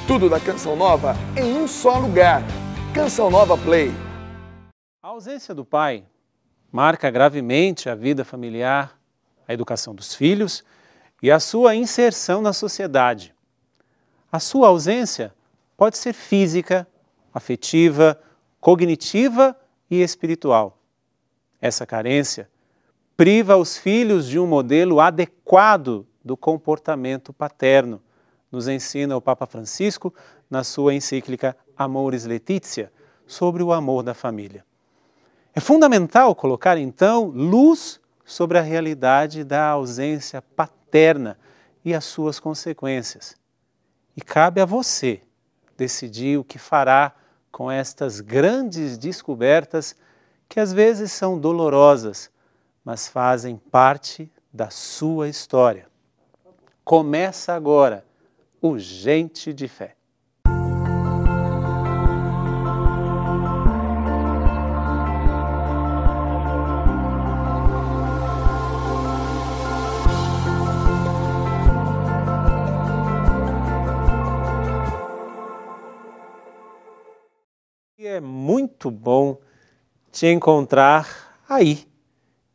Tudo da Canção Nova em um só lugar. Canção Nova Play. A ausência do pai marca gravemente a vida familiar, a educação dos filhos e a sua inserção na sociedade. A sua ausência pode ser física, afetiva, cognitiva e espiritual. Essa carência priva os filhos de um modelo adequado do comportamento paterno, nos ensina o Papa Francisco na sua encíclica Amoris Laetitia, sobre o amor da família. É fundamental colocar, então, luz sobre a realidade da ausência paterna e as suas consequências. E cabe a você decidir o que fará com estas grandes descobertas que às vezes são dolorosas, mas fazem parte da sua história. Começa agora o Gente de Fé. É muito bom te encontrar aí.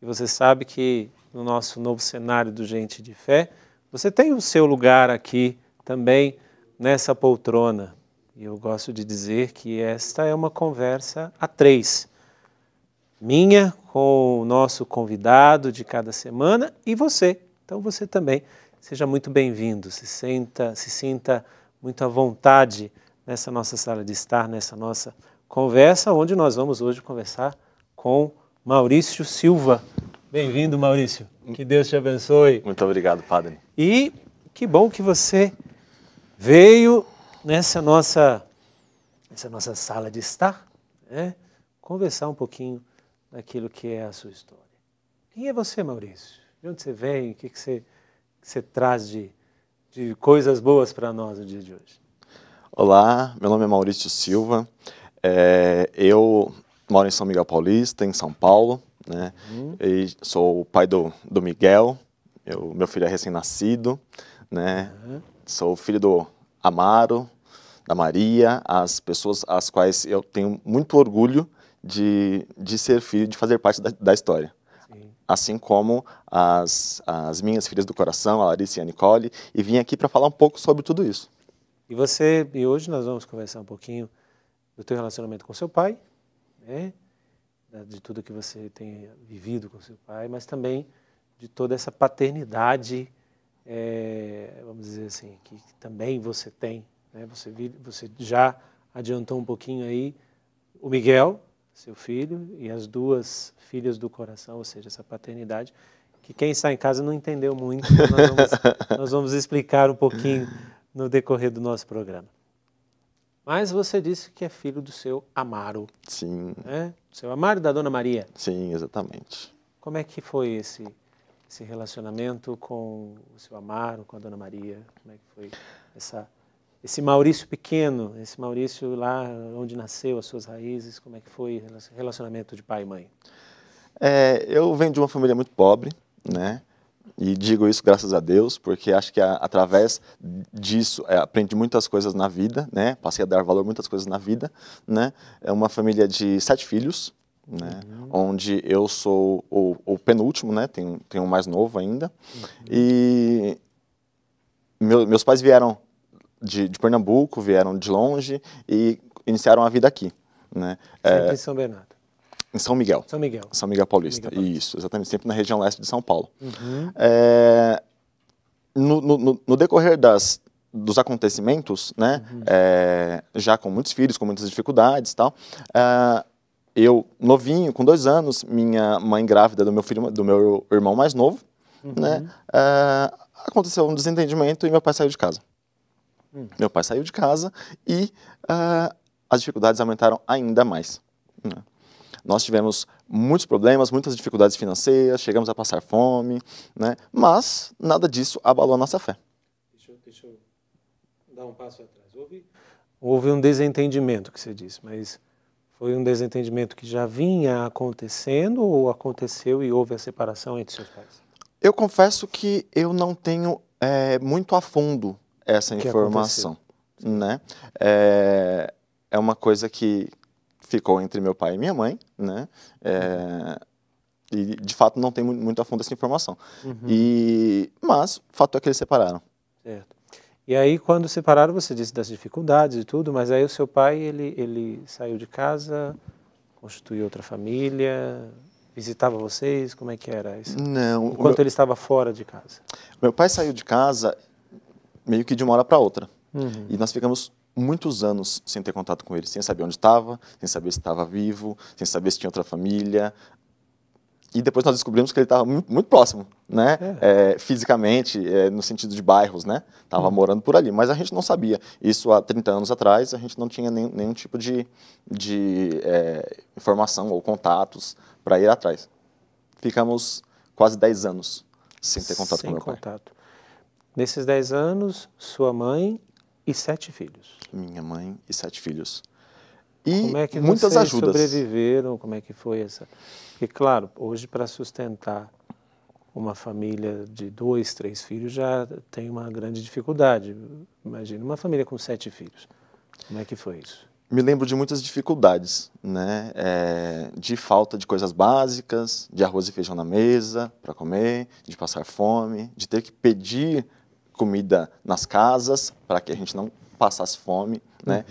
E você sabe que no nosso novo cenário do Gente de Fé, você tem o seu lugar aqui também nessa poltrona. E eu gosto de dizer que esta é uma conversa a três. Minha com o nosso convidado de cada semana e você. Então você também seja muito bem-vindo, se sinta muito à vontade nessa nossa sala de estar, nessa nossa conversa, onde nós vamos hoje conversar com Maurício Silva. Bem-vindo, Maurício. Que Deus te abençoe. Muito obrigado, Padre. E que bom que você veio nessa nossa sala de estar, né? Conversar um pouquinho daquilo que é a sua história. Quem é você, Maurício? De onde você vem? O que você traz de coisas boas para nós no dia de hoje? Olá, meu nome é Maurício Silva. Eu moro em São Miguel Paulista, em São Paulo, né? E sou o pai do Miguel, meu filho é recém-nascido, né? Sou filho do Amaro, da Maria, as pessoas às quais eu tenho muito orgulho de ser filho, de fazer parte da história. Sim. Assim como as minhas filhas do coração, a Larissa e a Nicole, e vim aqui para falar um pouco sobre tudo isso. E hoje nós vamos conversar um pouquinho do teu relacionamento com seu pai, né? De tudo que você tem vivido com seu pai, mas também de toda essa paternidade, vamos dizer assim, que também você tem, né? Você já adiantou um pouquinho aí o Miguel, seu filho, e as duas filhas do coração, ou seja, essa paternidade, que quem está em casa não entendeu muito, nós vamos explicar um pouquinho no decorrer do nosso programa. Mas você disse que é filho do seu Amaro. Sim. Né? Do seu Amaro e da Dona Maria. Sim, exatamente. Como é que foi esse relacionamento com o seu Amaro, com a Dona Maria? Como é que foi esse Maurício pequeno, esse Maurício lá onde nasceu, as suas raízes? Como é que foi o relacionamento de pai e mãe? Eu venho de uma família muito pobre, né? E digo isso graças a Deus, porque acho que através disso aprendi muitas coisas na vida, né? Passei a dar valor a muitas coisas na vida, né? É uma família de 7 filhos, né? Onde eu sou o penúltimo, né? Tenho um mais novo ainda. E meus pais vieram de Pernambuco, vieram de longe e iniciaram a vida aqui, né? Sempre em São Bernardo. Em São Miguel. São Miguel. São Miguel Paulista. Isso, exatamente, sempre na região leste de São Paulo. No decorrer dos acontecimentos, né, já com muitos filhos, com muitas dificuldades e tal, eu, novinho, com 2 anos, minha mãe grávida do meu irmão mais novo, né, aconteceu um desentendimento e meu pai saiu de casa. Meu pai saiu de casa e as dificuldades aumentaram ainda mais, né? Nós tivemos muitos problemas, muitas dificuldades financeiras, chegamos a passar fome, né? Mas nada disso abalou a nossa fé. Deixa eu dar um passo atrás. Houve um desentendimento que você disse, mas foi um desentendimento que já vinha acontecendo ou aconteceu e houve a separação entre seus pais? Eu confesso que eu não tenho muito a fundo essa informação. né? É uma coisa que ficou entre meu pai e minha mãe, né? E, de fato, não tem muito a fundo essa informação. Mas o fato é que eles separaram. Certo. E aí, quando separaram, você disse das dificuldades e tudo, mas aí o seu pai, ele saiu de casa, constituiu outra família, visitava vocês, como é que era isso? Não. Enquanto ele estava fora de casa. Meu pai saiu de casa meio que de uma hora para outra. E nós ficamos muitos anos sem ter contato com ele, sem saber onde estava, sem saber se estava vivo, sem saber se tinha outra família. E depois nós descobrimos que ele estava muito próximo, né? Fisicamente, no sentido de bairros, né? Estava morando por ali, mas a gente não sabia. Isso há 30 anos atrás, a gente não tinha nenhum tipo de informação ou contatos para ir atrás. Ficamos quase 10 anos sem ter contato com meu pai. Nesses 10 anos, sua mãe e 7 filhos. Minha mãe e 7 filhos. E como é que muitas vocês ajudas. Sobreviveram? Como é que foi essa? Porque, claro, hoje para sustentar uma família de 2, 3 filhos já tem uma grande dificuldade. Imagina uma família com 7 filhos. Como é que foi isso? Me lembro de muitas dificuldades, né? De falta de coisas básicas, de arroz e feijão na mesa para comer, de passar fome, de ter que pedir comida nas casas para que a gente não passasse fome, né?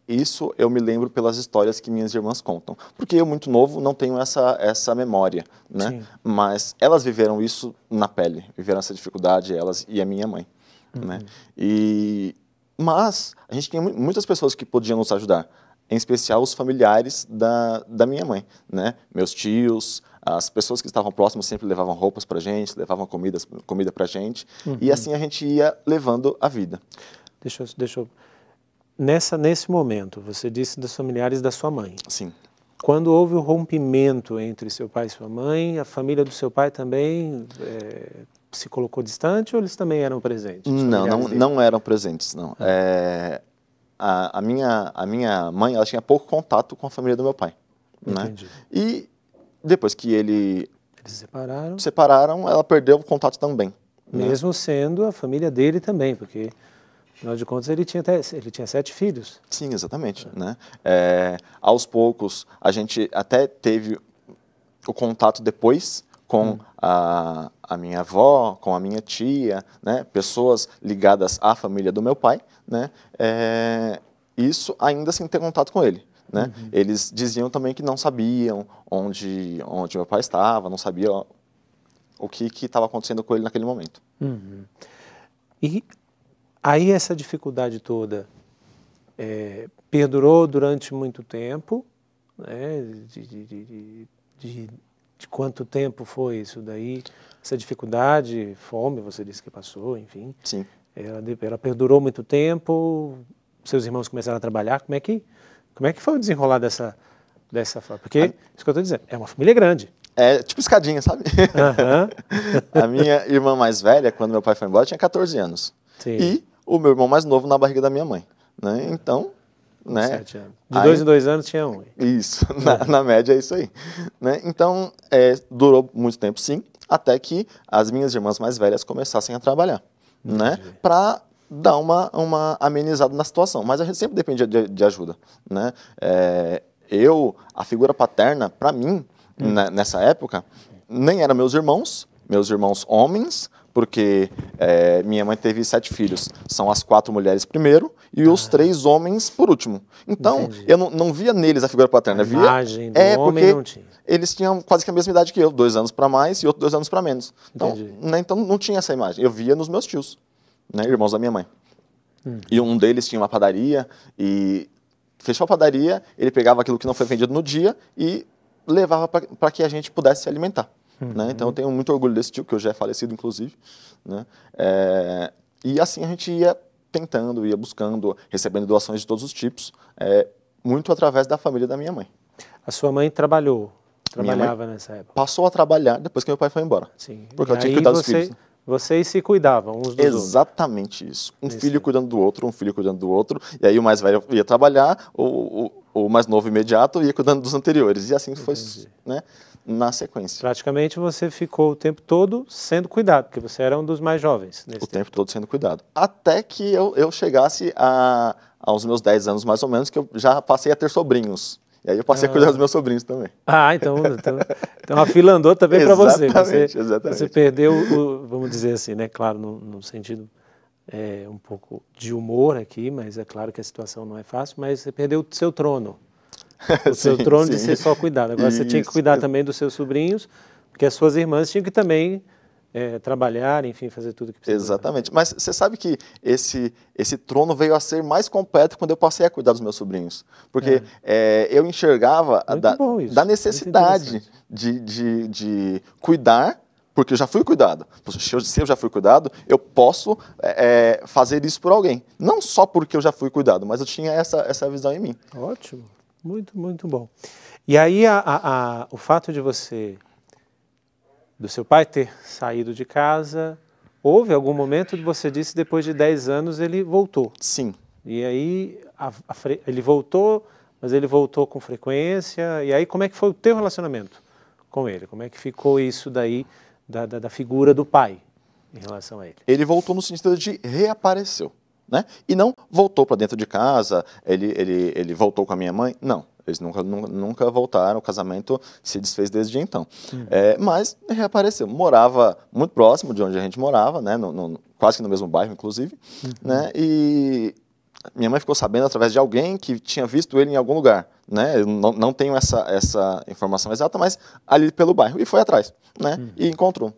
Isso eu me lembro pelas histórias que minhas irmãs contam. Porque eu, muito novo, não tenho essa memória, né? Sim. Mas elas viveram isso na pele, viveram essa dificuldade, elas e a minha mãe, né? Mas a gente tinha muitas pessoas que podiam nos ajudar, em especial os familiares da minha mãe, né? Meus tios, as pessoas que estavam próximas sempre levavam roupas pra gente, levavam comida pra gente, e assim a gente ia levando a vida. Deixa eu... Nesse momento, você disse dos familiares da sua mãe. Sim. Quando houve o rompimento entre seu pai e sua mãe, a família do seu pai também se colocou distante ou eles também eram presentes? Não eram presentes, não. A minha mãe, ela tinha pouco contato com a família do meu pai. Entendi. Né? E depois que eles separaram, ela perdeu o contato também. Mesmo sendo a família dele também, porque... Afinal de contas, ele tinha 7 filhos. Sim, exatamente. Né? Aos poucos, a gente até teve o contato depois com a minha avó, com a minha tia, né? Pessoas ligadas à família do meu pai, né? Isso ainda sem ter contato com ele. Né? Eles diziam também que não sabiam onde meu pai estava, não sabiam o que estava acontecendo com ele naquele momento. E aí essa dificuldade toda perdurou durante muito tempo, né? De quanto tempo foi isso daí? Essa dificuldade, fome, você disse que passou, enfim. Sim. Ela perdurou muito tempo, seus irmãos começaram a trabalhar, como é que foi o desenrolar dessa forma? Porque, isso que eu estou dizendo, é uma família grande. É tipo escadinha, sabe? A minha irmã mais velha, quando meu pai foi embora, tinha 14 anos. Sim. E o meu irmão mais novo na barriga da minha mãe. Né? Então, né? 7 anos. De 2 em 2 anos tinha um. Isso, na média é isso aí. Né? Então, durou muito tempo, sim, até que as minhas irmãs mais velhas começassem a trabalhar. Né? Para dar uma amenizada na situação. Mas a gente sempre dependia de ajuda. Né? A figura paterna, para mim, nessa época, nem eram meus irmãos homens, porque minha mãe teve 7 filhos, são as 4 mulheres primeiro e os 3 homens por último. Então, entendi. Eu não via neles a figura paterna. A imagem do homem não tinha. Eles tinham quase que a mesma idade que eu, 2 anos para mais e outros 2 anos para menos. Então, né, então não tinha essa imagem. Eu via nos meus tios, né, irmãos da minha mãe. E um deles tinha uma padaria e fechou a padaria, ele pegava aquilo que não foi vendido no dia e levava para que a gente pudesse se alimentar. Né? Então eu tenho muito orgulho desse tio, que hoje é falecido, inclusive. Né? E assim a gente ia tentando, ia buscando, recebendo doações de todos os tipos, muito através da família da minha mãe. A sua mãe trabalhava nessa época? Passou a trabalhar depois que meu pai foi embora. Sim. Porque ela tinha que cuidar dos filhos. Vocês se cuidavam uns dos outros? Exatamente isso. Um filho cuidando do outro, um filho cuidando do outro, e aí o mais velho ia trabalhar, o mais novo imediato ia cuidando dos anteriores. E assim foi, né? na sequência. Praticamente você ficou o tempo todo sendo cuidado, porque você era um dos mais jovens nesse O tempo todo sendo cuidado. Até que eu chegasse aos meus 10 anos, mais ou menos, que eu já passei a ter sobrinhos. E aí eu passei a cuidar dos meus sobrinhos também. Então a fila andou também para você. Exatamente. Você perdeu, vamos dizer assim, né? Claro, no sentido um pouco de humor aqui, mas é claro que a situação não é fácil, mas você perdeu o seu trono. O seu trono de ser só cuidado. Agora você tinha que cuidar também dos seus sobrinhos, porque as suas irmãs tinham que também trabalhar, enfim, fazer tudo que precisava. Exatamente. Mas você sabe que esse trono veio a ser mais completo quando eu passei a cuidar dos meus sobrinhos. Porque eu enxergava da necessidade de cuidar, porque eu já fui cuidado. Se eu já fui cuidado, eu posso fazer isso por alguém. Não só porque eu já fui cuidado, mas eu tinha essa visão em mim. Ótimo. Muito, muito bom. E aí o fato de do seu pai ter saído de casa, houve algum momento que você disse depois de 10 anos ele voltou? Sim. E aí ele voltou, mas ele voltou com frequência, e aí como é que foi o teu relacionamento com ele? Como é que ficou isso daí da figura do pai em relação a ele? Ele voltou no sentido de reapareceu. Né? E não voltou para dentro de casa, ele voltou com a minha mãe, não. Eles nunca voltaram, o casamento se desfez desde então. Mas reapareceu. Morava muito próximo de onde a gente morava, né? Quase que no mesmo bairro, inclusive. Né? E minha mãe ficou sabendo através de alguém que tinha visto ele em algum lugar. Né? Eu não tenho essa informação exata, mas ali pelo bairro. E foi atrás, né? E encontrou.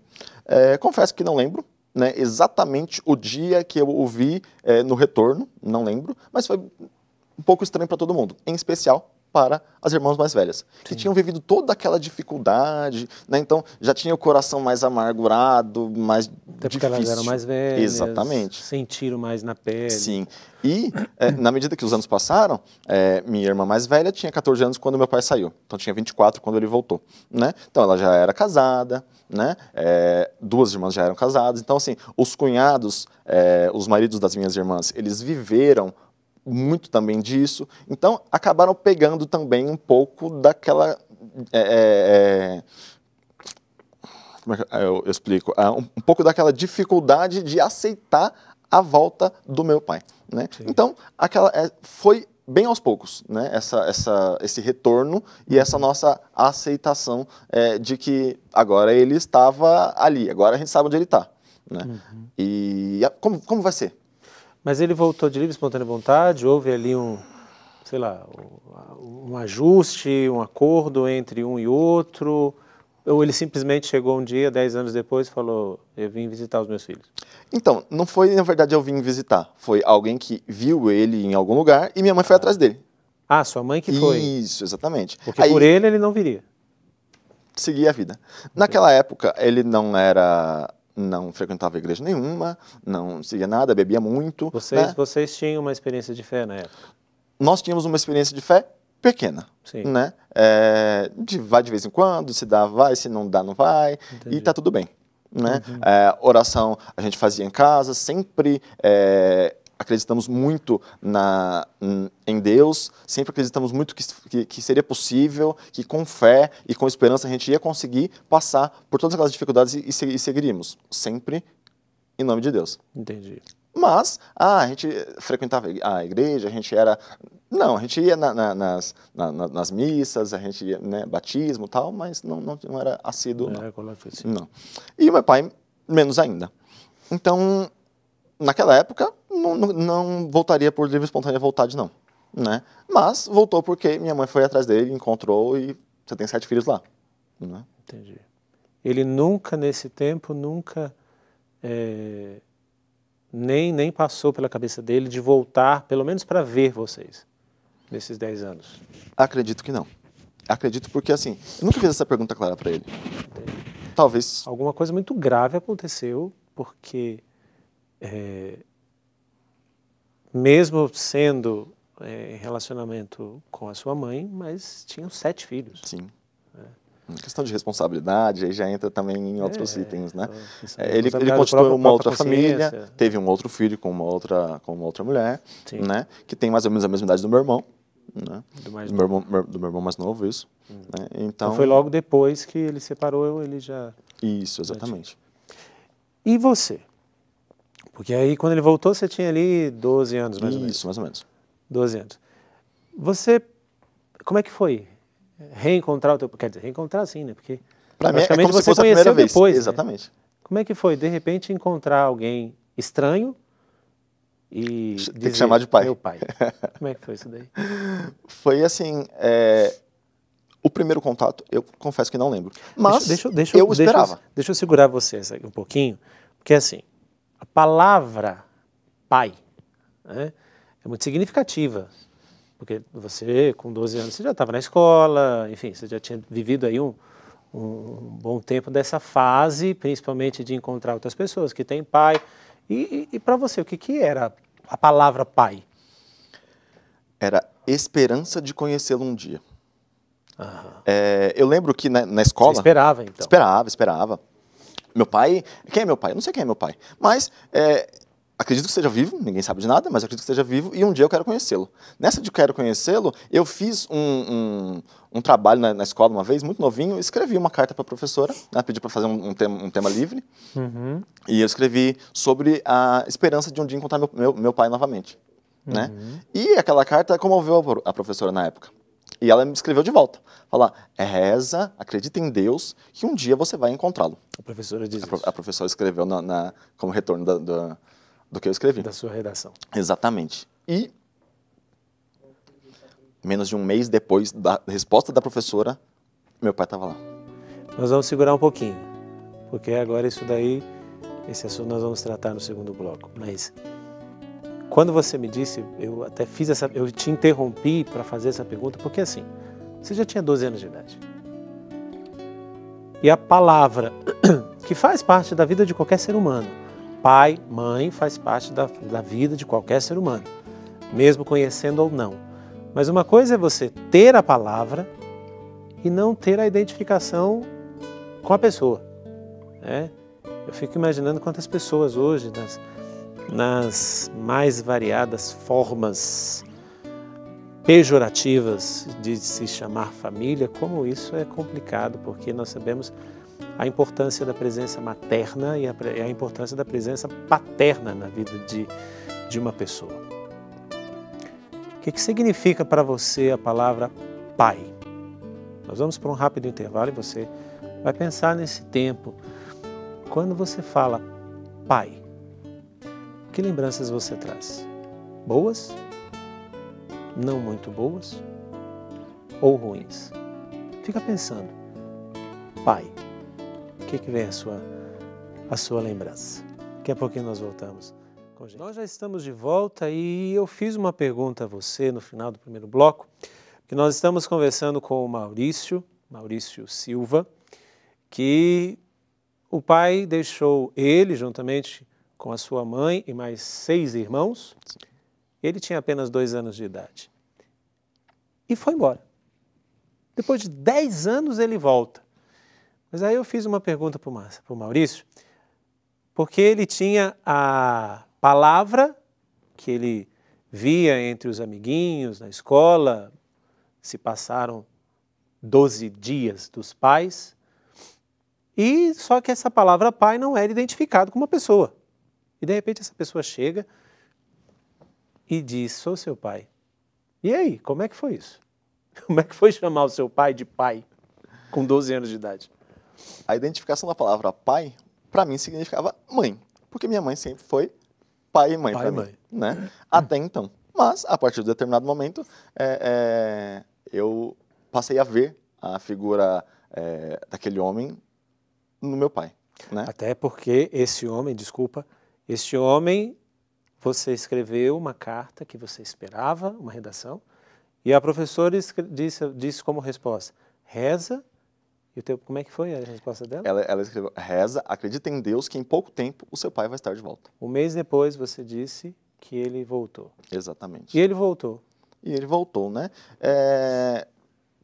Confesso que não lembro. Né, exatamente o dia que eu o vi no retorno, não lembro, mas foi um pouco estranho para todo mundo, em especial para as irmãs mais velhas, que tinham vivido toda aquela dificuldade, né, então já tinha o coração mais amargurado, mais até difícil. Porque elas eram mais velhas, exatamente. Sentiram mais na pele. Sim, e na medida que os anos passaram, minha irmã mais velha tinha 14 anos quando meu pai saiu, então tinha 24 quando ele voltou, né? Então ela já era casada, né? Duas irmãs já eram casadas, então assim, os cunhados, os maridos das minhas irmãs, eles viveram muito também disso, então acabaram pegando também um pouco daquela... como é que eu explico? Um pouco daquela dificuldade de aceitar a volta do meu pai, né? Então, foi bem aos poucos, né? Esse retorno e essa nossa aceitação de que agora ele estava ali, agora a gente sabe onde ele está, né? E como vai ser? Mas ele voltou de livre e espontânea vontade? Houve ali sei lá, um ajuste, um acordo entre um e outro? Ou ele simplesmente chegou um dia, 10 anos depois, e falou, eu vim visitar os meus filhos? Então, não foi, na verdade, eu vim visitar. Foi alguém que viu ele em algum lugar e minha mãe foi atrás dele. Ah, sua mãe que foi? Isso, exatamente. Porque por ele não viria? Seguia a vida. Naquela época, ele não frequentava igreja nenhuma, não seguia nada, bebia muito. Vocês tinham uma experiência de fé na época? Nós tínhamos uma experiência de fé pequena, né? Vai de vez em quando, se dá, vai, se não dá, não vai, e tá tudo bem, né? Oração a gente fazia em casa, sempre acreditamos muito em Deus, sempre acreditamos muito que seria possível, que com fé e com esperança a gente ia conseguir passar por todas aquelas dificuldades e seguiríamos, sempre em nome de Deus. Entendi. Mas a gente frequentava a igreja, a gente era... Não, a gente ia nas missas, a gente ia, né, batismo e tal, mas não era assíduo, não. E o meu pai, menos ainda. Então, naquela época, não voltaria por livre e espontânea vontade, não. Né? Mas voltou porque minha mãe foi atrás dele, encontrou e você tem 7 filhos lá. Né? Entendi. Ele nunca, nesse tempo, nem passou pela cabeça dele de voltar, pelo menos para ver vocês, nesses 10 anos? Acredito que não. Acredito porque, assim, eu nunca fiz essa pergunta clara para ele. Talvez... Alguma coisa muito grave aconteceu, porque mesmo sendo em relacionamento com a sua mãe, mas tinham 7 filhos. Sim. Questão de responsabilidade, aí já entra também em outros itens, né? Ele constituiu uma outra família, teve um outro filho com uma outra mulher, né? Que tem mais ou menos a mesma idade do meu irmão, né? Do mais Do meu irmão mais novo, isso. Né? Então foi logo depois que ele separou, ele já... Isso, exatamente. E você? Porque aí quando ele voltou você tinha ali 12 anos mais ou menos. Isso, mais ou menos. 12 anos. Você, como é que foi reencontrar o teu... Quer dizer, reencontrar sim, né? Porque Pra mim é praticamente como se você fosse a primeira conheceu vez. depois, né? Exatamente. Como é que foi, de repente, encontrar alguém estranho e Tem que dizer, chamar de pai. meu pai? Como é que foi isso daí? Foi assim, o primeiro contato, eu confesso que não lembro. Mas eu esperava. Deixa eu segurar você um pouquinho, porque assim, a palavra pai, né, é muito significativa. Porque você, com 12 anos, você já estava na escola, enfim, você já tinha vivido aí um bom tempo dessa fase, principalmente de encontrar outras pessoas que têm pai. E para você, o que era a palavra pai? Era esperança de conhecê-lo um dia. Aham. Eu lembro que na escola... Você esperava, então? Esperava. Meu pai... Quem é meu pai? Eu não sei quem é meu pai. Mas acredito que esteja vivo, ninguém sabe de nada, mas acredito que esteja vivo e um dia eu quero conhecê-lo. Nessa de quero conhecê-lo, eu fiz um trabalho na escola uma vez, muito novinho, escrevi uma carta para a professora, né, pedi para fazer um tema livre, e eu escrevi sobre a esperança de um dia encontrar meu pai novamente. Né? E aquela carta comoveu a professora na época. E ela me escreveu de volta. Falar, reza, acredita em Deus, que um dia você vai encontrá-lo. A professora diz isso. A professora escreveu como retorno do que eu escrevi. Da sua redação. Exatamente. E menos de um mês depois da resposta da professora, meu pai estava lá. Nós vamos segurar um pouquinho, porque agora isso daí, esse assunto nós vamos tratar no segundo bloco. Mas quando você me disse, eu até eu te interrompi para fazer essa pergunta, porque assim, você já tinha 12 anos de idade. E a palavra que faz parte da vida de qualquer ser humano, pai, mãe, faz parte da vida de qualquer ser humano, mesmo conhecendo ou não. Mas uma coisa é você ter a palavra e não ter a identificação com a pessoa. Né? Eu fico imaginando quantas pessoas hoje, nas mais variadas formas pejorativas de se chamar família, como isso é complicado, porque nós sabemos a importância da presença materna e a importância da presença paterna na vida de uma pessoa. O que significa para você a palavra pai? Nós vamos para um rápido intervalo e você vai pensar nesse tempo. Quando você fala pai, que lembranças você traz? Boas? Não muito boas? Ou ruins? Fica pensando. Pai, o que vem a sua lembrança? Daqui a pouquinho nós voltamos com a gente. Nós já estamos de volta e eu fiz uma pergunta a você no final do primeiro bloco, que nós estamos conversando com o Maurício Silva, que o pai deixou ele, juntamente com a sua mãe e mais 6 irmãos. Ele tinha apenas 2 anos de idade. E foi embora. Depois de 10 anos ele volta. Mas aí eu fiz uma pergunta para o Maurício, porque ele tinha a palavra que ele via entre os amiguinhos na escola, se passaram 12 dias dos pais, e só que essa palavra pai não era identificado como uma pessoa. E de repente essa pessoa chega e diz, sou seu pai. E aí, como é que foi isso? Como é que foi chamar o seu pai de pai com 12 anos de idade? A identificação da palavra pai, para mim, significava mãe. Porque minha mãe sempre foi pai e mãe para mim. Né? Até então. Mas, a partir de um determinado momento, eu passei a ver a figura daquele homem no meu pai. Né? Até porque esse homem, você escreveu uma carta que você esperava, uma redação, e a professora disse como resposta, reza, como é que foi a resposta dela? Ela escreveu, reza, acredita em Deus que em pouco tempo o seu pai vai estar de volta. Um mês depois você disse que ele voltou. Exatamente. E ele voltou. E ele voltou, né?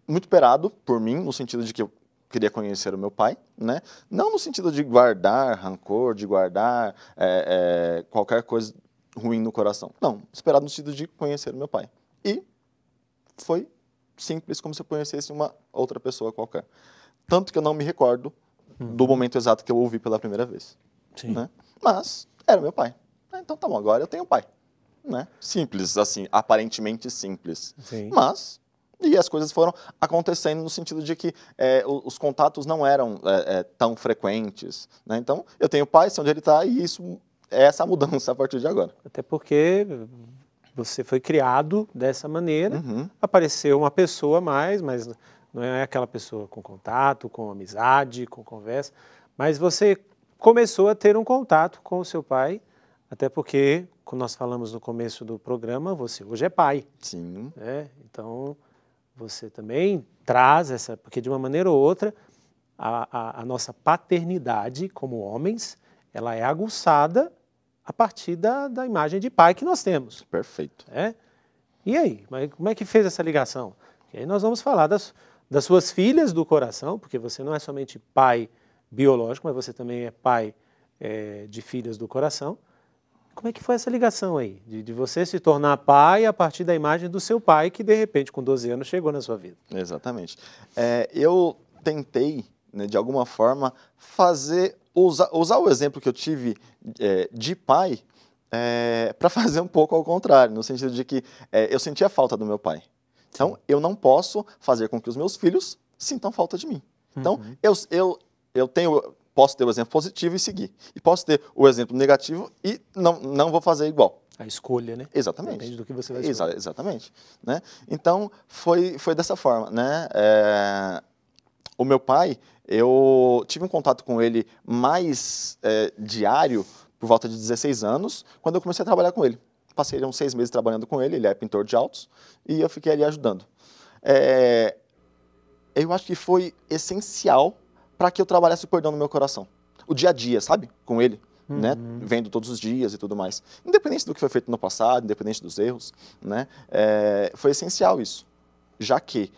Muito esperado por mim, no sentido de que eu queria conhecer o meu pai, né? Não no sentido de guardar rancor, de guardar qualquer coisa ruim no coração. Não, esperado no sentido de conhecer o meu pai. E foi simples, como se eu conhecesse uma outra pessoa qualquer. Tanto que eu não me recordo do momento exato que eu ouvi pela primeira vez. Sim. Né? Mas era meu pai. Então tá bom, agora eu tenho um pai. Né? Simples, assim, aparentemente simples. Sim. Mas, e as coisas foram acontecendo no sentido de que os contatos não eram tão frequentes. Né? Então, eu tenho o pai, sei onde ele está, e isso é essa mudança a partir de agora. Até porque você foi criado dessa maneira, Uhum. apareceu uma pessoa a mais, mas não é aquela pessoa com contato, com amizade, com conversa, mas você começou a ter um contato com o seu pai, até porque, como nós falamos no começo do programa, você hoje é pai. Sim. Né? Então, você também traz essa, porque de uma maneira ou outra, a nossa paternidade como homens, ela é aguçada a partir da imagem de pai que nós temos. Perfeito. Né? E aí, como é que fez essa ligação? E aí nós vamos falar das suas filhas do coração, porque você não é somente pai biológico, mas você também é pai de filhas do coração. Como é que foi essa ligação aí? De você se tornar pai a partir da imagem do seu pai, que de repente, com 12 anos, chegou na sua vida. Exatamente. Eu tentei, né, de alguma forma, usar o exemplo que eu tive de pai para fazer um pouco ao contrário, no sentido de que eu sentia falta do meu pai. Então, eu não posso fazer com que os meus filhos sintam falta de mim. Então, posso ter o exemplo positivo e seguir. E posso ter o exemplo negativo e não vou fazer igual. A escolha, né? Exatamente. Depende do que você vai escolher. Exatamente. Né? Então, foi dessa forma. Né? O meu pai, eu tive um contato com ele mais diário por volta de 16 anos, quando eu comecei a trabalhar com ele. Passei uns 6 meses trabalhando com ele é pintor de autos, e eu fiquei ali ajudando. Eu acho que foi essencial para que eu trabalhasse o perdão no meu coração. O dia a dia, sabe? Com ele. Uhum. Né? Vendo todos os dias e tudo mais. Independente do que foi feito no passado, independente dos erros, né? Foi essencial isso. Já que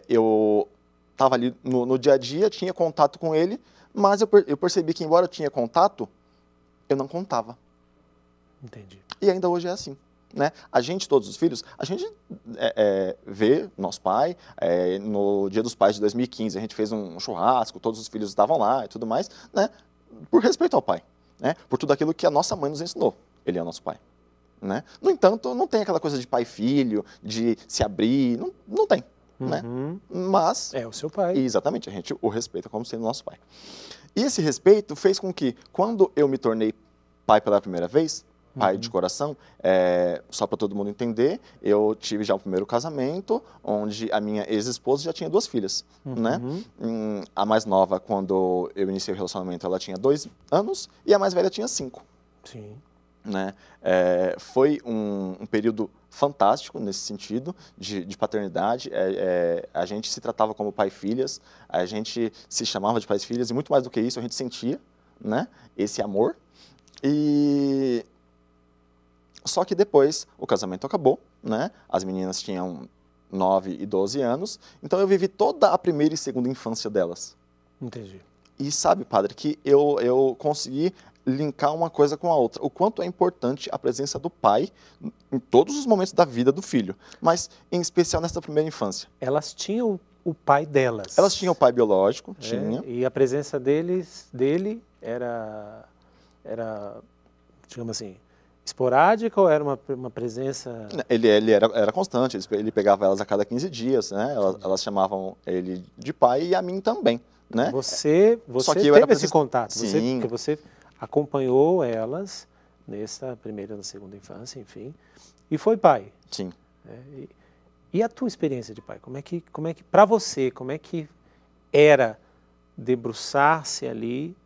eu estava ali no dia a dia, tinha contato com ele, mas eu percebi que, embora eu tinha contato, eu não contava. Entendi. E ainda hoje é assim. Né? A gente, todos os filhos, a gente vê nosso pai, no Dia dos Pais de 2015, a gente fez um churrasco, todos os filhos estavam lá e tudo mais, né? Por respeito ao pai, né? Por tudo aquilo que a nossa mãe nos ensinou. Ele é nosso pai. Né? No entanto, não tem aquela coisa de pai e filho, de se abrir, não tem. Né? Mas... é o seu pai. Exatamente, a gente o respeita como sendo nosso pai. E esse respeito fez com que, quando eu me tornei pai pela primeira vez, pai de coração, só para todo mundo entender, eu tive já o primeiro casamento, onde a minha ex-esposa já tinha 2 filhas. Né? A mais nova, quando eu iniciei o relacionamento, ela tinha 2 anos, e a mais velha tinha 5. Sim. Né? Foi um período fantástico nesse sentido de paternidade. A gente se tratava como pai e filhas, a gente se chamava de pais e filhas, e muito mais do que isso a gente sentia, né, esse amor. E só que depois o casamento acabou, né? As meninas tinham 9 e 12 anos, então eu vivi toda a primeira e segunda infância delas. Entendi. E sabe, padre, que eu consegui linkar uma coisa com a outra. O quanto é importante a presença do pai em todos os momentos da vida do filho, mas em especial nessa primeira infância. Elas tinham o pai delas. Elas tinham o pai biológico, tinha. E a presença dele era, digamos assim, esporádica ou era uma presença... Ele era constante, ele pegava elas a cada 15 dias, né? Elas chamavam ele de pai e a mim também. Né? Você teve esse contato, porque você acompanhou elas nessa primeira e na segunda infância, enfim, e foi pai. Sim. E a tua experiência de pai? Como é que para você, como é que era debruçar-se ali,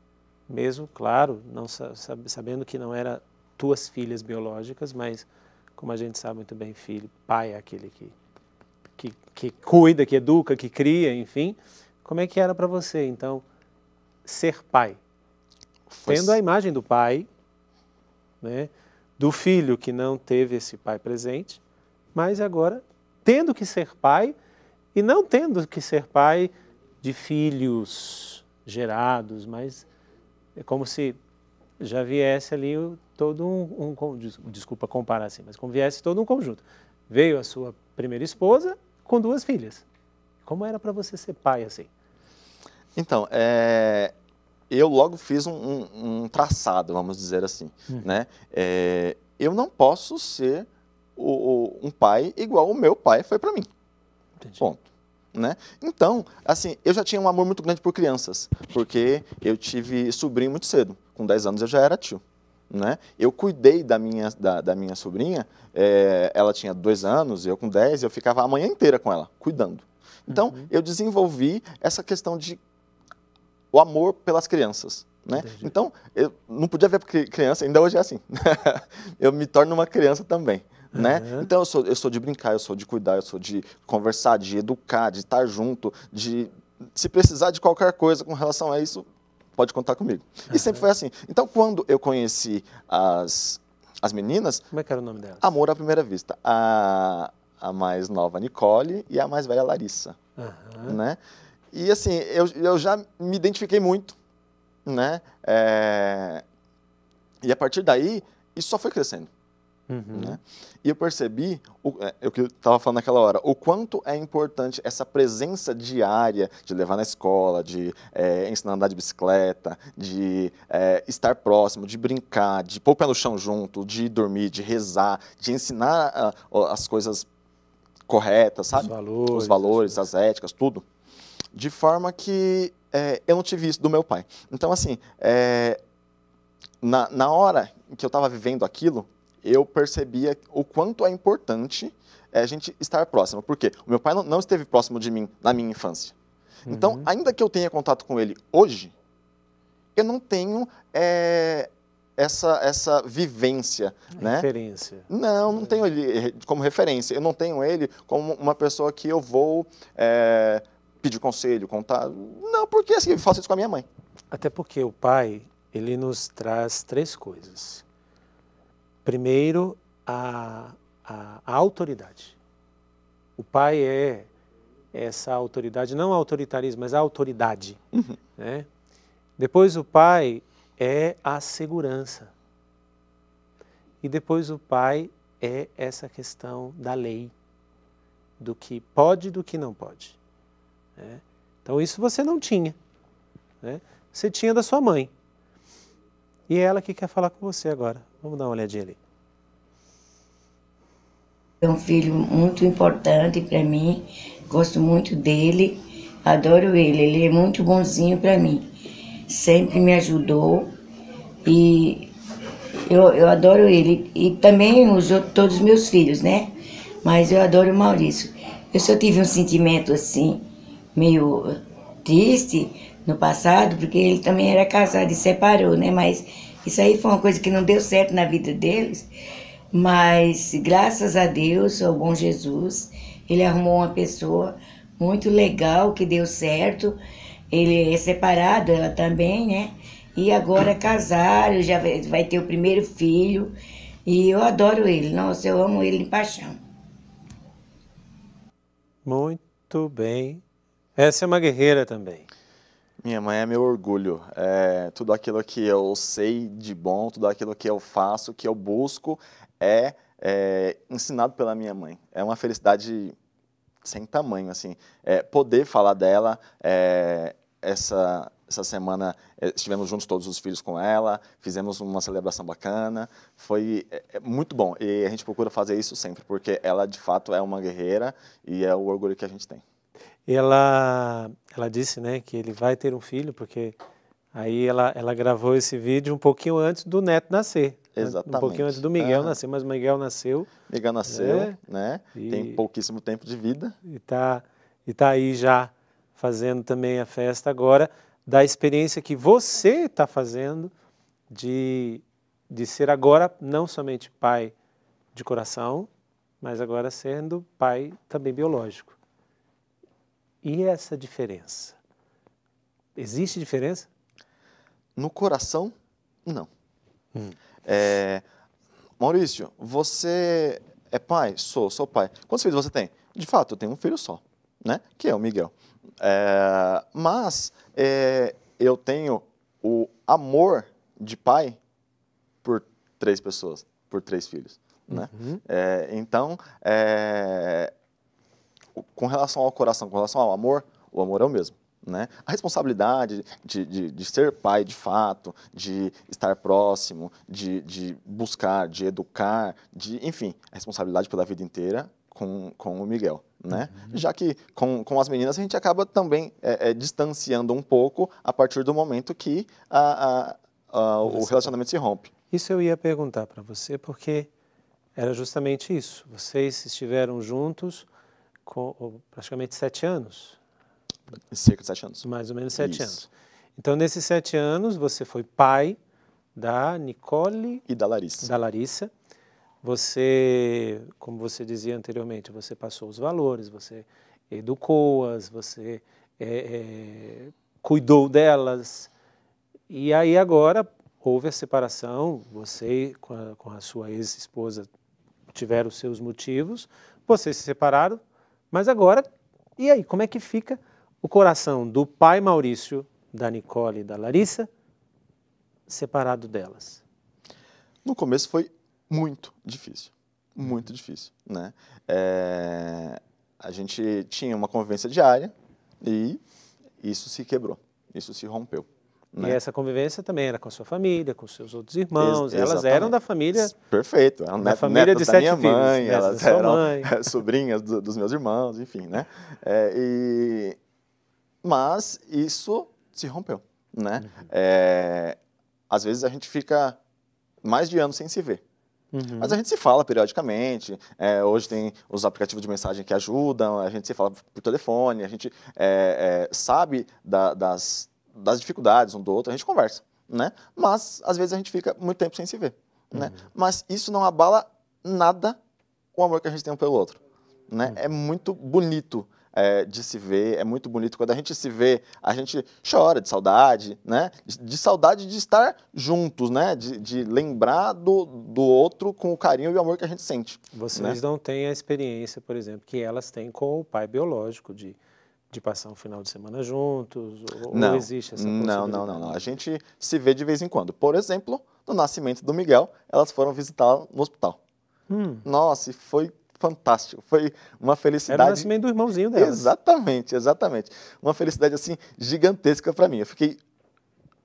mesmo, claro, não sabendo que não era tuas filhas biológicas, mas como a gente sabe muito bem, pai é aquele que cuida, que educa, que cria, enfim. Como é que era para você, então, ser pai? Tendo a imagem do pai, né, do filho que não teve esse pai presente, mas agora tendo que ser pai e não tendo que ser pai de filhos gerados, mas é como se já viesse ali todo desculpa comparar assim, mas como viesse todo um conjunto veio a sua primeira esposa com 2 filhas. Como era para você ser pai assim? Então, eu logo fiz um traçado, vamos dizer assim, né? Eu não posso ser um pai igual o meu pai foi para mim. Entendi. Ponto. Né? Então, assim, eu já tinha um amor muito grande por crianças, porque eu tive sobrinho muito cedo. Com 10 anos eu já era tio. Né? Eu cuidei da minha sobrinha, ela tinha 2 anos, eu com 10, eu ficava a manhã inteira com ela, cuidando. Então, eu desenvolvi essa questão de o amor pelas crianças. Né? Então, eu não podia ver criança, ainda hoje é assim. Eu me torno uma criança também. Né? Então, eu sou de brincar, eu sou de cuidar, eu sou de conversar, de educar, de estar junto, de se precisar de qualquer coisa com relação a isso, pode contar comigo. E sempre foi assim. Então, quando eu conheci as meninas... Como é que era o nome delas? Amor à primeira vista. A mais nova, Nicole, e a mais velha, Larissa. Né? E assim, eu já me identifiquei muito, né? E a partir daí, isso só foi crescendo. Né? E eu percebi, o que eu estava falando naquela hora, o quanto é importante essa presença diária de levar na escola, de ensinar a andar de bicicleta, de estar próximo, de brincar, de pôr o pé no chão junto, de dormir, de rezar, de ensinar as coisas corretas, sabe? Os valores, as éticas, tudo. De forma que eu não tive isso do meu pai. Então, assim, na hora que eu estava vivendo aquilo, eu percebia o quanto é importante a gente estar próximo. Por quê? O meu pai não esteve próximo de mim na minha infância. Então, ainda que eu tenha contato com ele hoje, eu não tenho essa vivência. Referência. Né? Não tenho ele como referência. Eu não tenho ele como uma pessoa que eu vou pedir conselho, contar. Não, porque assim, eu faço isso com a minha mãe. Até porque o pai, ele nos traz 3 coisas. Primeiro, a autoridade. O pai é essa autoridade, não autoritarismo, mas a autoridade. Né? Depois o pai é a segurança. E depois o pai é essa questão da lei, do que pode e do que não pode. Né? Então isso você não tinha. Né? Você tinha da sua mãe. E é ela que quer falar com você agora. Vamos dar uma olhadinha ali. É um filho muito importante para mim, gosto muito dele, adoro ele é muito bonzinho para mim, sempre me ajudou e eu adoro ele. E também todos os meus filhos, né? Mas eu adoro o Maurício. Eu só tive um sentimento assim, meio triste no passado, porque ele também era casado e separou, né? Mas isso aí foi uma coisa que não deu certo na vida deles. Mas, graças a Deus, ao bom Jesus, ele arrumou uma pessoa muito legal, que deu certo. Ele é separado, ela também, né? E agora casaram, já vai ter o primeiro filho. E eu adoro ele. Nossa, eu amo ele de paixão. Muito bem. Essa é uma guerreira também. Minha mãe é meu orgulho. Tudo aquilo que eu sei de bom, tudo aquilo que eu faço, que eu busco, é ensinado pela minha mãe. É uma felicidade sem tamanho, assim. Poder falar dela, essa semana estivemos juntos todos os filhos com ela, fizemos uma celebração bacana, foi muito bom. E a gente procura fazer isso sempre, porque ela de fato é uma guerreira e é o orgulho que a gente tem. Ela disse, né, que ele vai ter um filho, porque aí ela gravou esse vídeo um pouquinho antes do neto nascer. Exatamente. Um pouquinho antes do Miguel nascer, mas o Miguel nasceu. Miguel nasceu, né? Tem pouquíssimo tempo de vida. E tá aí já fazendo também a festa agora da experiência que você está fazendo de ser agora não somente pai de coração, mas agora sendo pai também biológico. E essa diferença? Existe diferença? No coração, não. Maurício, você é pai? Sou pai. Quantos filhos você tem? De fato, eu tenho um filho só, né? Que é o Miguel. Mas eu tenho o amor de pai por 3 pessoas, por 3 filhos. né? Então, com relação ao coração, com relação ao amor, o amor é o mesmo, né? A responsabilidade de ser pai de fato, de estar próximo, de buscar, de educar, enfim, a responsabilidade pela vida inteira com o Miguel, né? Já que com as meninas a gente acaba também distanciando um pouco a partir do momento que o relacionamento se rompe. Isso eu ia perguntar para você, porque era justamente isso. Vocês estiveram juntos com praticamente 7 anos? Cerca de 7 anos. Mais ou menos 7 anos. Então, nesses 7 anos, você foi pai da Nicole e da Larissa. Você, como você dizia anteriormente, você passou os valores, você educou-as, você cuidou delas. E aí agora houve a separação, você com a sua ex-esposa tiveram os seus motivos, vocês se separaram, mas agora, e aí, como é que fica o coração do pai Maurício, da Nicole e da Larissa, separado delas? No começo foi muito difícil, né? A gente tinha uma convivência diária e isso se quebrou, isso se rompeu. Né? E essa convivência também era com a sua família, com os seus outros irmãos, elas eram da família... Perfeito, eram da família de 7 filhos, mãe, elas eram sobrinhas dos meus irmãos, enfim, né? Mas isso se rompeu, né? Às vezes a gente fica mais de anos sem se ver. Mas a gente se fala periodicamente, hoje tem os aplicativos de mensagem que ajudam, a gente se fala por telefone, a gente sabe das dificuldades um do outro, a gente conversa, né? Mas às vezes a gente fica muito tempo sem se ver, né? Mas isso não abala nada o amor que a gente tem um pelo outro, né? É muito bonito de se ver, é muito bonito. Quando a gente se vê, a gente chora de saudade, né? De saudade de estar juntos, né? De lembrar do outro com o carinho e o amor que a gente sente. Vocês não têm a experiência, por exemplo, que elas têm com o pai biológico, de passar um final de semana juntos? Ou existe essa possibilidade? Não. A gente se vê de vez em quando. Por exemplo, no nascimento do Miguel, elas foram visitá-lo no hospital. Nossa, e foi fantástico, foi uma felicidade... Era o nascimento do irmãozinho dela. Exatamente. Uma felicidade, assim, gigantesca para mim. Eu fiquei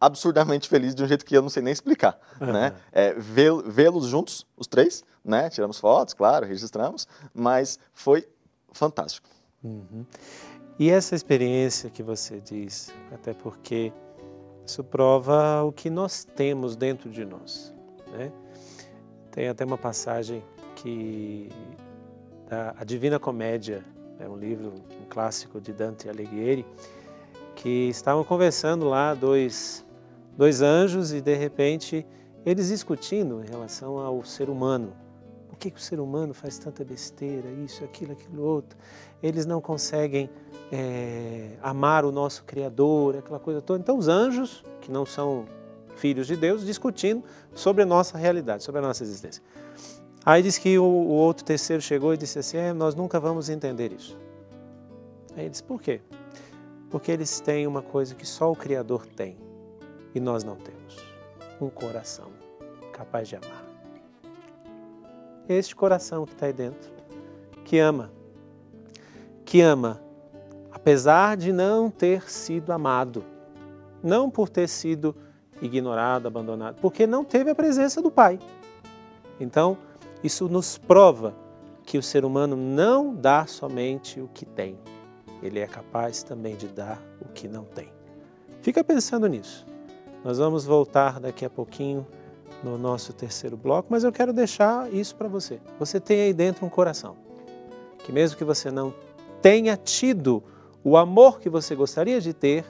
absurdamente feliz de um jeito que eu não sei nem explicar, né? Vê-los juntos, os 3, né? Tiramos fotos, claro, registramos, mas foi fantástico. E essa experiência que você diz, até porque isso prova o que nós temos dentro de nós, né? Tem até uma passagem que a Divina Comédia, é um livro, um clássico de Dante Alighieri, que estavam conversando lá dois anjos e de repente eles discutindo em relação ao ser humano. Por que o ser humano faz tanta besteira, isso, aquilo outro? Eles não conseguem amar o nosso Criador, aquela coisa toda. Então os anjos, que não são filhos de Deus, discutindo sobre a nossa realidade, sobre a nossa existência. Aí diz que o outro terceiro chegou e disse assim, nós nunca vamos entender isso. Aí ele disse, por quê? Porque eles têm uma coisa que só o Criador tem e nós não temos. Um coração capaz de amar. Este coração que está aí dentro, que ama, apesar de não ter sido amado, não por ter sido ignorado, abandonado, porque não teve a presença do Pai. Então, isso nos prova que o ser humano não dá somente o que tem, ele é capaz também de dar o que não tem. Fica pensando nisso. Nós vamos voltar daqui a pouquinho no nosso terceiro bloco, mas eu quero deixar isso para você. Você tem aí dentro um coração, que mesmo que você não tenha tido o amor que você gostaria de ter,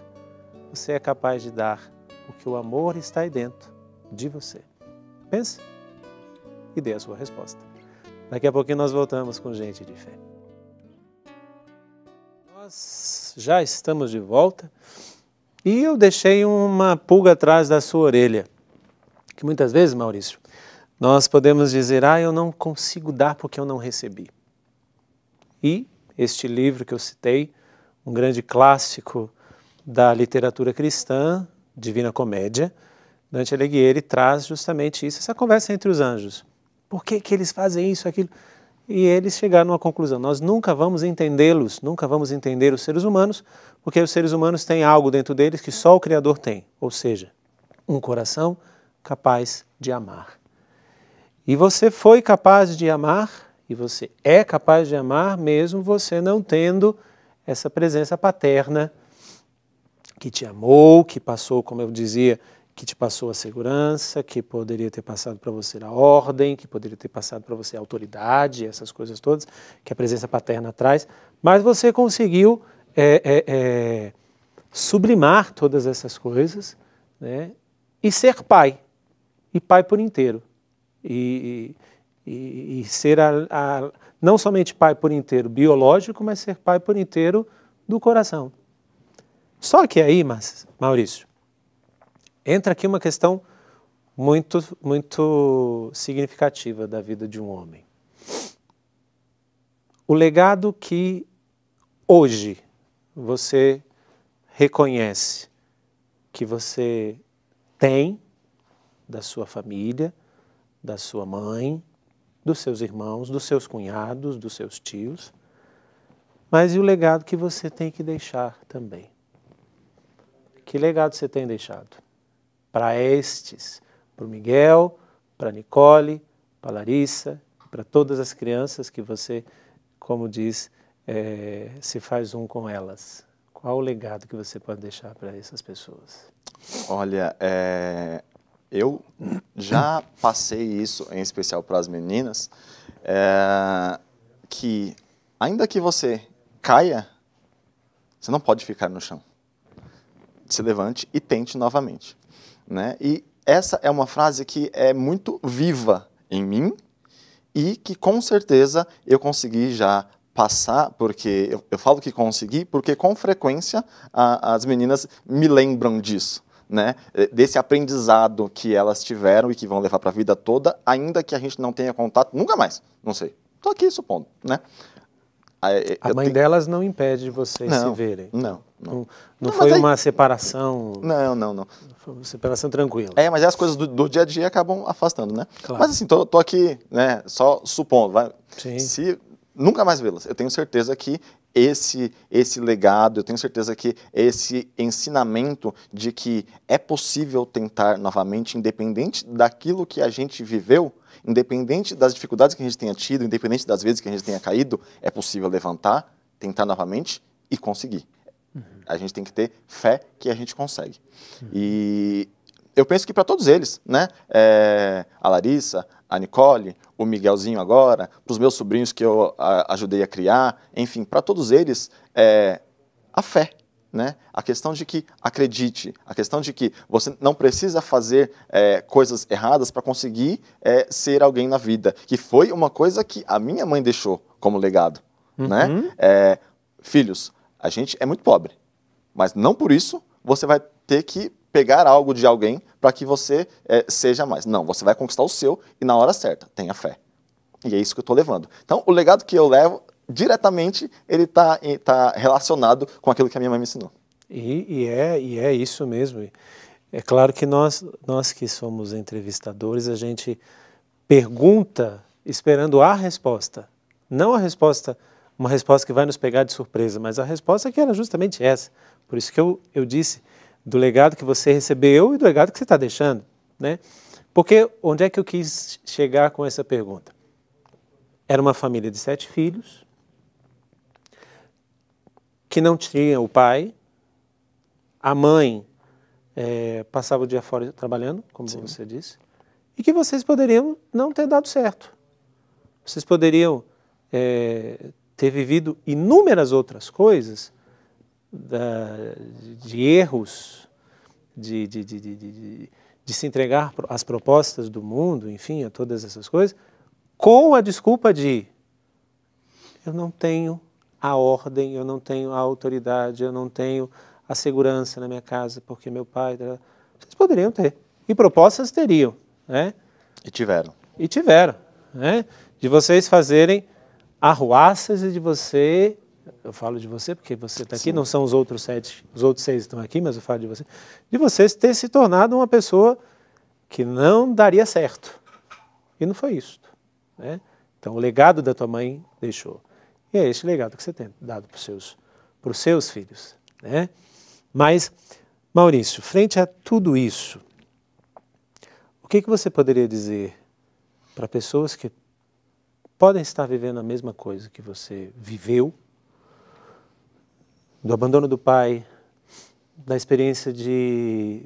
você é capaz de dar, porque o amor está aí dentro de você. Pensa e dê a sua resposta. Daqui a pouquinho nós voltamos com Gente de Fé. Nós já estamos de volta e eu deixei uma pulga atrás da sua orelha. Que muitas vezes, Maurício, nós podemos dizer, eu não consigo dar porque eu não recebi. E este livro que eu citei, um grande clássico da literatura cristã, Divina Comédia, Dante Alighieri traz justamente isso, essa conversa entre os anjos. Por que que eles fazem isso, aquilo? E eles chegaram a uma conclusão: nós nunca vamos entendê-los, nunca vamos entender os seres humanos, porque os seres humanos têm algo dentro deles que só o Criador tem, ou seja, um coração capaz de amar. E você foi capaz de amar, e você é capaz de amar mesmo você não tendo essa presença paterna que te amou, que passou, como eu dizia, que te passou a segurança, que poderia ter passado para você a ordem, que poderia ter passado para você a autoridade, essas coisas todas que a presença paterna traz, mas você conseguiu sublimar todas essas coisas, né, e ser pai, e pai por inteiro, e ser não somente pai por inteiro biológico, mas ser pai por inteiro do coração. Só que aí, Maurício, entra aqui uma questão muito significativa da vida de um homem. O legado que hoje você reconhece que você tem da sua família, da sua mãe, dos seus irmãos, dos seus cunhados, dos seus tios, mas e o legado que você tem que deixar também? Que legado você tem deixado? Para estes, para o Miguel, para a Nicole, para a Larissa, para todas as crianças que você, como diz, se faz um com elas. Qual o legado que você pode deixar para essas pessoas? Olha, eu já passei isso, em especial para as meninas, que ainda que você caia, você não pode ficar no chão. Se levante e tente novamente, né? E essa é uma frase que é muito viva em mim e que com certeza eu consegui já passar, porque eu falo que consegui, porque com frequência as meninas me lembram disso, né? Desse aprendizado que elas tiveram e que vão levar para a vida toda, ainda que a gente não tenha contato, nunca mais, não sei. Estou aqui supondo, né? A mãe delas não impede de vocês se verem? Não foi uma separação? Não. Foi uma separação tranquila. Mas as coisas do dia a dia acabam afastando, né? Claro. Mas assim, tô aqui, né, só supondo. Sim. Se nunca mais vê-las, eu tenho certeza que esse legado, eu tenho certeza que esse ensinamento de que é possível tentar novamente, independente daquilo que a gente viveu, independente das dificuldades que a gente tenha tido, independente das vezes que a gente tenha caído, é possível levantar, tentar novamente e conseguir. Uhum. A gente tem que ter fé que a gente consegue. Uhum. E eu penso que para todos eles, né? A Larissa, a Nicole, o Miguelzinho agora, para os meus sobrinhos que eu ajudei a criar, enfim, para todos eles, a fé. Né? A questão de que acredite, a questão de que você não precisa fazer coisas erradas para conseguir ser alguém na vida, que foi uma coisa que a minha mãe deixou como legado. Uhum. Né? Filhos, a gente é muito pobre, mas não por isso você vai ter que pegar algo de alguém para que você seja mais. Não, você vai conquistar o seu e na hora certa, tenha fé. E é isso que eu estou levando. Então, o legado que eu levo diretamente, ele tá relacionado com aquilo que a minha mãe me ensinou. E é isso mesmo. É claro que nós que somos entrevistadores, a gente pergunta esperando a resposta. Não a resposta, uma resposta que vai nos pegar de surpresa, mas a resposta que era justamente essa. Por isso que eu disse do legado que você recebeu e do legado que você está deixando, né? Porque onde é que eu quis chegar com essa pergunta? Era uma família de 7 filhos, que não tinha o pai, a mãe passava o dia fora trabalhando, como Sim. você disse, e que vocês poderiam não ter dado certo. Vocês poderiam ter vivido inúmeras outras coisas, de erros, de se entregar às propostas do mundo, enfim, a todas essas coisas, com a desculpa de eu não tenho a ordem, eu não tenho a autoridade, eu não tenho a segurança na minha casa, porque meu pai... Vocês poderiam ter. E propostas teriam, né? E tiveram. Né? De vocês fazerem arruaças e de você... Eu falo de você porque você está aqui, não são os outros 7, os outros 6 estão aqui, mas eu falo de você. De vocês ter se tornado uma pessoa que não daria certo. E não foi isso. né? Então, o legado da tua mãe deixou. E é esse legado que você tem dado para os seus filhos, né? Mas, Maurício, frente a tudo isso, o que você poderia dizer para pessoas que podem estar vivendo a mesma coisa que você viveu, do abandono do pai, da experiência de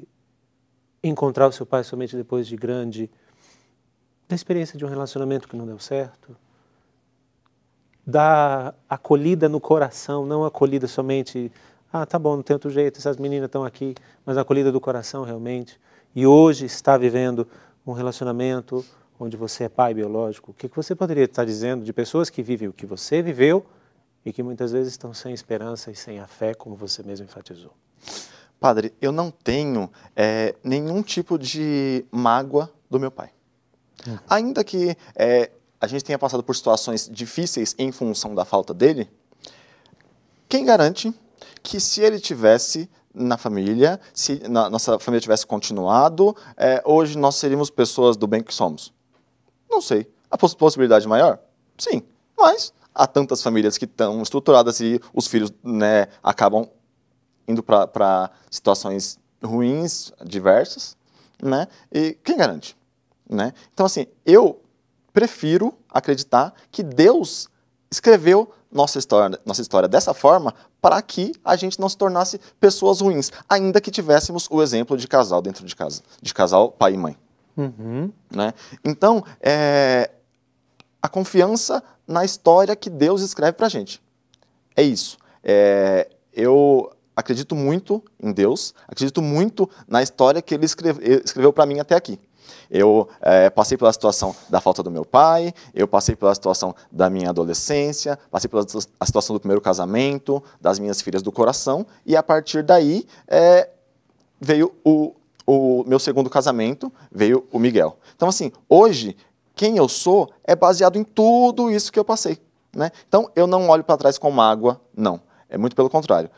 encontrar o seu pai somente depois de grande, da experiência de um relacionamento que não deu certo, da acolhida no coração, não acolhida somente, tá bom, não tem outro jeito, essas meninas estão aqui, mas a acolhida do coração realmente, e hoje está vivendo um relacionamento onde você é pai biológico. O que você poderia estar dizendo de pessoas que vivem o que você viveu e que muitas vezes estão sem esperança e sem a fé, como você mesmo enfatizou? Padre, eu não tenho nenhum tipo de mágoa do meu pai. Ainda que a gente tenha passado por situações difíceis em função da falta dele, quem garante que se ele tivesse na família, se nossa família tivesse continuado, hoje nós seríamos pessoas do bem que somos? Não sei. A possibilidade maior? Sim. Mas há tantas famílias que estão estruturadas e os filhos, né, acabam indo para situações ruins, diversas, né? E quem garante? Né? Então, assim, eu prefiro acreditar que Deus escreveu nossa história dessa forma para que a gente não se tornasse pessoas ruins, ainda que tivéssemos o exemplo de casal dentro de casa, de casal pai e mãe. Né? Então, a confiança na história que Deus escreve para a gente. É isso. Eu acredito muito em Deus, acredito muito na história que Ele escreveu para mim até aqui. Eu passei pela situação da falta do meu pai, eu passei pela situação da minha adolescência, passei pela situação do primeiro casamento, das minhas filhas do coração, e a partir daí veio o meu segundo casamento, veio o Miguel. Então, assim, hoje, quem eu sou é baseado em tudo isso que eu passei. Né? Então, eu não olho para trás com mágoa, não. É muito pelo contrário,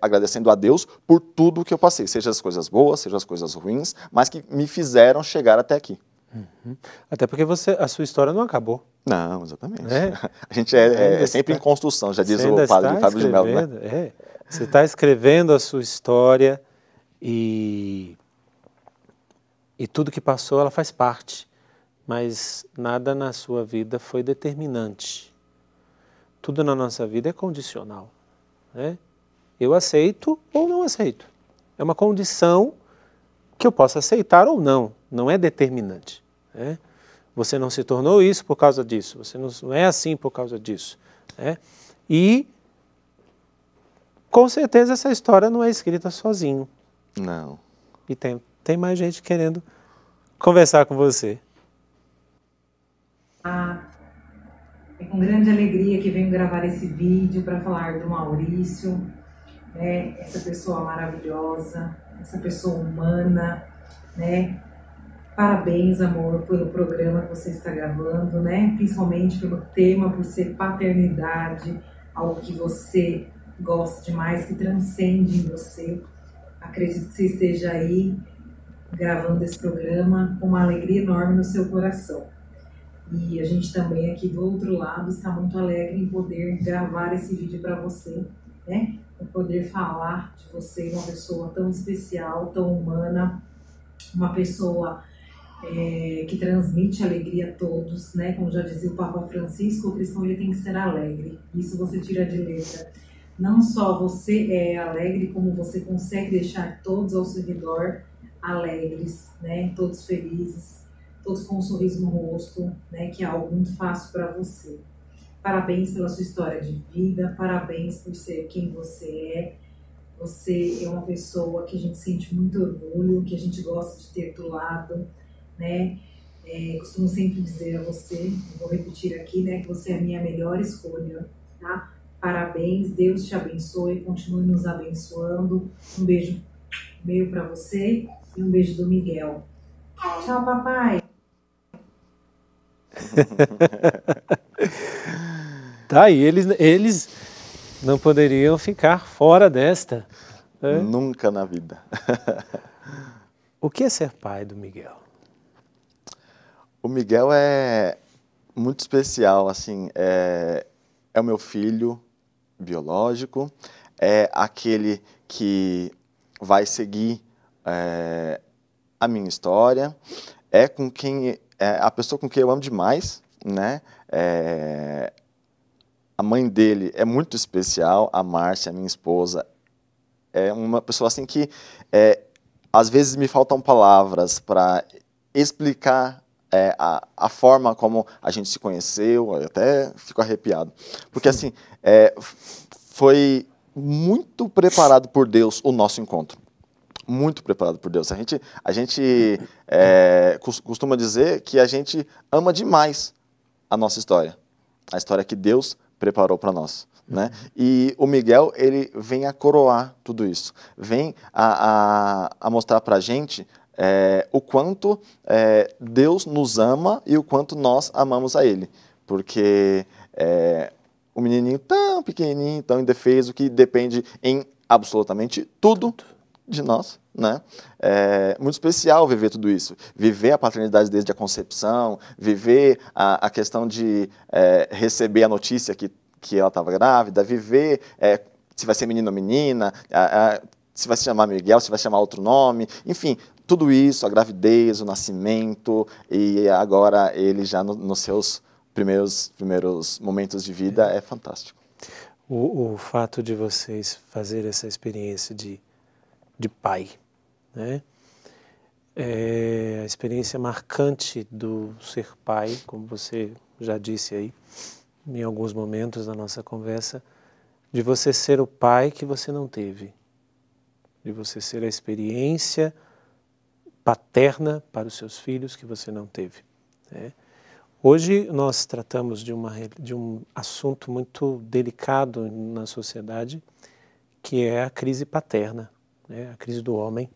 agradecendo a Deus por tudo que eu passei, seja as coisas boas, seja as coisas ruins, mas que me fizeram chegar até aqui. Até porque a sua história não acabou. Não, exatamente. A gente é sempre em construção, já diz o padre Fábio de Mello. Né? Você está escrevendo a sua história e tudo que passou, ela faz parte, mas nada na sua vida foi determinante. Tudo na nossa vida é condicional. Né? Eu aceito ou não aceito. É uma condição que eu posso aceitar ou não, não é determinante. Né? Você não se tornou isso por causa disso, você não é assim por causa disso. Né? E, com certeza, essa história não é escrita sozinho. Não. E tem mais gente querendo conversar com você. É com grande alegria que venho gravar esse vídeo para falar do Maurício, né? Essa pessoa maravilhosa, essa pessoa humana, né? Parabéns, amor, pelo programa que você está gravando, né? Principalmente pelo tema, por ser paternidade, algo que você gosta demais, que transcende em você. Acredito que você esteja aí gravando esse programa com uma alegria enorme no seu coração. E a gente também aqui do outro lado está muito alegre em poder gravar esse vídeo para você, né? Para poder falar de você, uma pessoa tão especial, tão humana, uma pessoa que transmite alegria a todos, né? Como já dizia o Papa Francisco, o cristão ele tem que ser alegre. Isso você tira de letra. Não só você é alegre, como você consegue deixar todos ao seu redor alegres, né? Todos felizes, todos com um sorriso no rosto, né, que é algo muito fácil para você. Parabéns pela sua história de vida, parabéns por ser quem você é. Você é uma pessoa que a gente sente muito orgulho, que a gente gosta de ter do lado, né? Costumo sempre dizer a você, vou repetir aqui, né, que você é a minha melhor escolha, tá? Parabéns, Deus te abençoe, continue nos abençoando. Um beijo meu para você e um beijo do Miguel. Tchau, papai! Tá aí, eles não poderiam ficar fora desta. Né? Nunca na vida. O que é ser pai do Miguel? O Miguel é muito especial, assim, é o meu filho biológico, é aquele que vai seguir a minha história, é a pessoa com quem eu amo demais, né? A mãe dele é muito especial, a Márcia, minha esposa, é uma pessoa assim que às vezes me faltam palavras para explicar a forma como a gente se conheceu, eu até fico arrepiado. Porque assim, foi muito preparado por Deus o nosso encontro. Muito preparado por Deus. A gente costuma dizer que a gente ama demais a nossa história. A história que Deus preparou para nós. Né? E o Miguel, ele vem a coroar tudo isso. Vem a mostrar para a gente o quanto Deus nos ama e o quanto nós amamos a Ele. Porque o menininho tão pequenininho, tão indefeso, que depende em absolutamente tudo de nós, né? É muito especial viver tudo isso, viver a paternidade desde a concepção, viver a questão de receber a notícia que ela estava grávida, viver se vai ser menino ou menina, se vai se chamar Miguel, se vai se chamar outro nome, enfim, tudo isso, a gravidez, o nascimento, e agora ele já nos seus primeiros momentos de vida é fantástico. O fato de vocês fazerem essa experiência de pai, né? A experiência marcante do ser pai, como você já disse aí, em alguns momentos da nossa conversa, de você ser o pai que você não teve, de você ser a experiência paterna para os seus filhos que você não teve, né? Hoje nós tratamos de um assunto muito delicado na sociedade, que é a crise paterna, né? A crise do homem,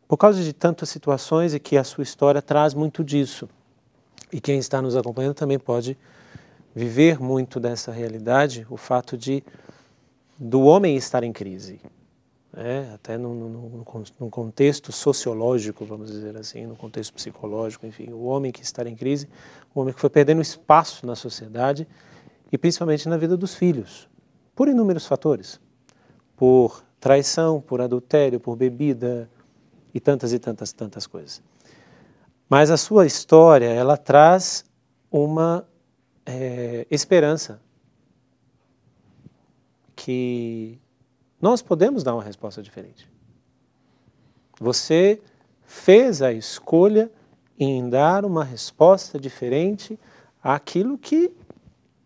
por causa de tantas situações e que a sua história traz muito disso. E quem está nos acompanhando também pode viver muito dessa realidade, o fato do homem estar em crise, né? Até num contexto sociológico, vamos dizer assim, no contexto psicológico, enfim, o homem que está em crise, o homem que foi perdendo espaço na sociedade e principalmente na vida dos filhos, por inúmeros fatores, por traição, por adultério, por bebida e tantas coisas. Mas a sua história, ela traz uma esperança que nós podemos dar uma resposta diferente. Você fez a escolha em dar uma resposta diferente àquilo que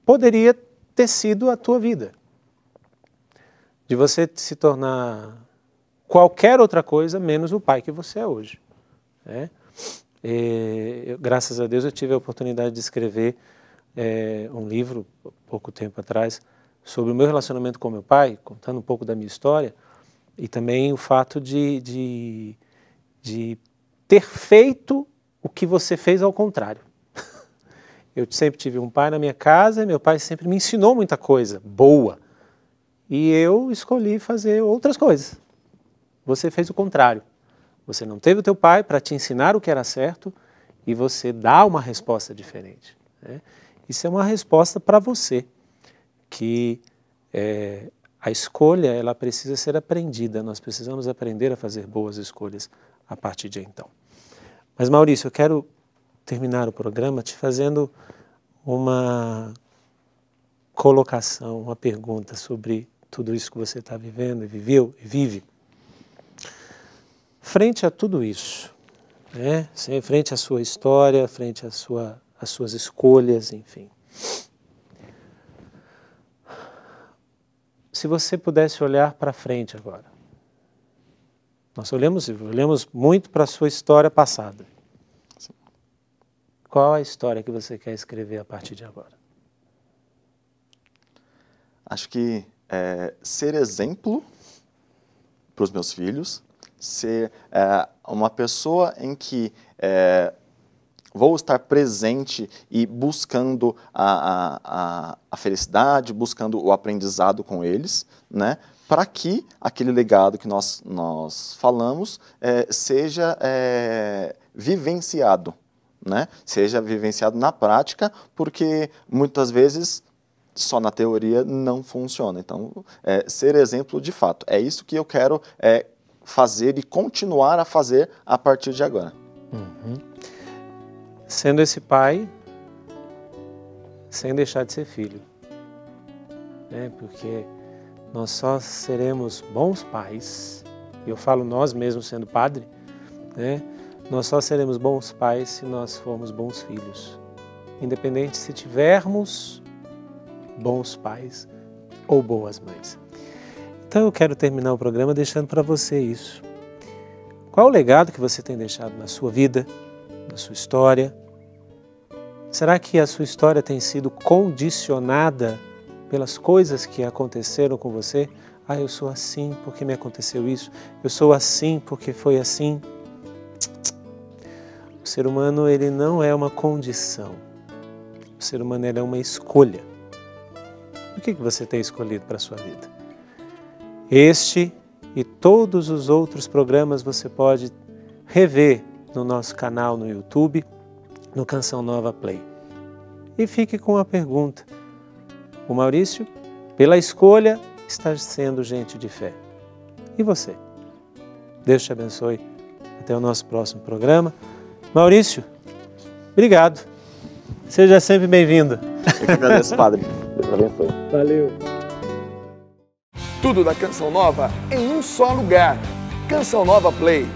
poderia ter sido a tua vida. De você se tornar qualquer outra coisa menos o pai que você é hoje, né? Graças a Deus eu tive a oportunidade de escrever um livro, pouco tempo atrás, sobre o meu relacionamento com meu pai, contando um pouco da minha história, e também o fato de ter feito o que você fez ao contrário. Eu sempre tive um pai na minha casa, e meu pai sempre me ensinou muita coisa boa, e eu escolhi fazer outras coisas. Você fez o contrário. Você não teve o teu pai para te ensinar o que era certo, e você dá uma resposta diferente, né? Isso é uma resposta para você, que a escolha ela precisa ser aprendida, nós precisamos aprender a fazer boas escolhas a partir de então. Mas Maurício, eu quero terminar o programa te fazendo uma colocação, uma pergunta sobre tudo isso que você está vivendo e viveu e vive. Frente a tudo isso, né? Frente à sua história, frente às suas escolhas, enfim. Se você pudesse olhar para frente agora, nós olhamos muito para a sua história passada. Sim. Qual a história que você quer escrever a partir de agora? Acho que ser exemplo para os meus filhos, ser uma pessoa em que vou estar presente e buscando a felicidade, buscando o aprendizado com eles, né, para que aquele legado que nós falamos seja vivenciado, né, seja vivenciado na prática, porque muitas vezes só na teoria não funciona. Então, ser exemplo de fato. É isso que eu quero fazer e continuar a fazer a partir de agora. Sendo esse pai, sem deixar de ser filho. Porque nós só seremos bons pais, e eu falo nós mesmos sendo padre, nós só seremos bons pais se nós formos bons filhos. Independente se tivermos bons pais ou boas mães. Então eu quero terminar o programa deixando para você isso. Qual o legado que você tem deixado na sua vida, na sua história? Será que a sua história tem sido condicionada pelas coisas que aconteceram com você? Eu sou assim porque me aconteceu isso, eu sou assim porque foi assim. O ser humano, ele não é uma condição. O ser humano, ele é uma escolha. O que você tem escolhido para a sua vida? Este e todos os outros programas você pode rever no nosso canal no YouTube, no Canção Nova Play. E fique com a pergunta. O Maurício, pela escolha, está sendo gente de fé. E você? Deus te abençoe. Até o nosso próximo programa. Maurício, obrigado. Seja sempre bem-vindo. Eu que agradeço, Padre. Deus abençoe. Valeu. Tudo da Canção Nova em um só lugar. Canção Nova Play.